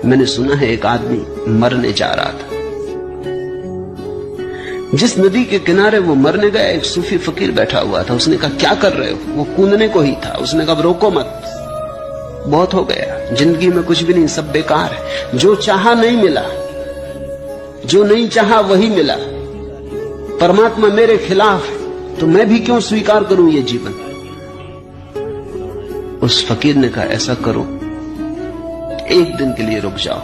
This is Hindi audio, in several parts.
मैंने सुना है एक आदमी मरने जा रहा था। जिस नदी के किनारे वो मरने गया, एक सूफी फकीर बैठा हुआ था। उसने कहा क्या कर रहे हो? वो कूदने को ही था। उसने कहा रोको मत, बहुत हो गया, जिंदगी में कुछ भी नहीं, सब बेकार है। जो चाहा नहीं मिला, जो नहीं चाहा वही मिला। परमात्मा मेरे खिलाफ है, तो मैं भी क्यों स्वीकार करूं ये जीवन? उस फकीर ने कहा ऐसा करो, एक दिन के लिए रुक जाओ,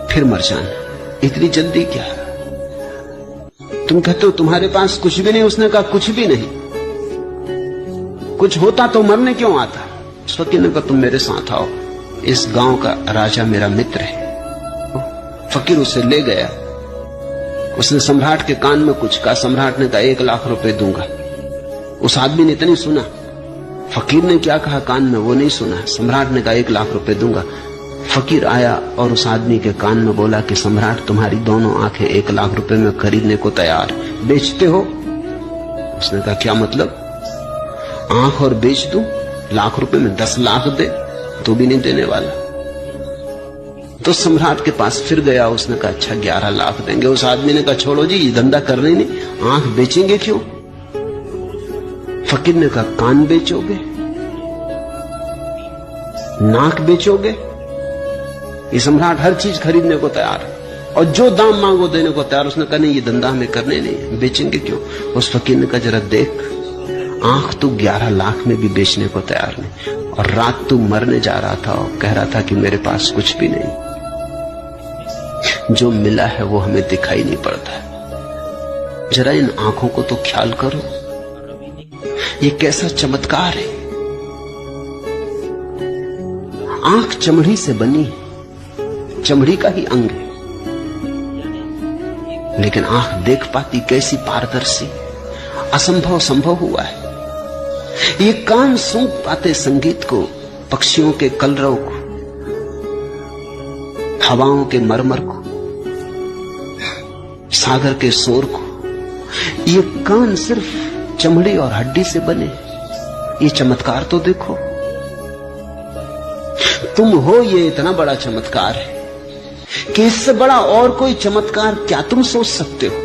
फिर मर जाना। इतनी जल्दी क्या? तुम कहते हो तुम्हारे पास कुछ भी नहीं। उसने कहा कुछ भी नहीं। कुछ होता तो मरने क्यों आता? उस फकीर ने कहा तुम मेरे साथ आओ, इस गांव का राजा मेरा मित्र है। फकीर उसे ले गया। उसने सम्राट के कान में कुछ कहा। सम्राट ने कहा 1 लाख रुपए दूंगा। उस आदमी ने इतनी सुना, फकीर ने क्या कहा कान में वो नहीं सुना। सम्राट ने कहा 1 लाख रुपए दूंगा। फकीर आया और उस आदमी के कान में बोला कि सम्राट तुम्हारी दोनों आंखें 1 लाख रुपए में खरीदने को तैयार, बेचते हो? उसने कहा क्या मतलब? आंख और बेच दूं? लाख रुपए में 10 लाख दे तो भी नहीं देने वाला। तो सम्राट के पास फिर गया। उसने कहा अच्छा 11 लाख देंगे। उस आदमी ने कहा छोड़ो जी, ये धंधा करने नहीं, आंख बेचेंगे क्यों? फकीर ने कहा कान बेचोगे, नाक बेचोगे? ये सम्राट हर चीज खरीदने को तैयार है और जो दाम मांगो देने को तैयार। उसने कहा नहीं, ये धंधा हमें करने नहीं, बेचेंगे क्यों? उस फकीर ने कहा जरा देख, आंख तू 11 लाख में भी बेचने को तैयार नहीं, और रात तू मरने जा रहा था और कह रहा था कि मेरे पास कुछ भी नहीं। जो मिला है वो हमें दिखाई नहीं पड़ता है। जरा इन आंखों को तो ख्याल करो, ये कैसा चमत्कार है। आंख चमड़ी से बनी है, चमड़ी का ही अंग है, लेकिन आंख देख पाती कैसी पारदर्शी। असंभव संभव हुआ है। ये कान सूंघ पाते संगीत को, पक्षियों के कलरव को, हवाओं के मरमर को, सागर के शोर को। ये कान सिर्फ चमड़ी और हड्डी से बने। ये चमत्कार तो देखो। तुम हो, ये इतना बड़ा चमत्कार है कि इससे बड़ा और कोई चमत्कार क्या तुम सोच सकते हो?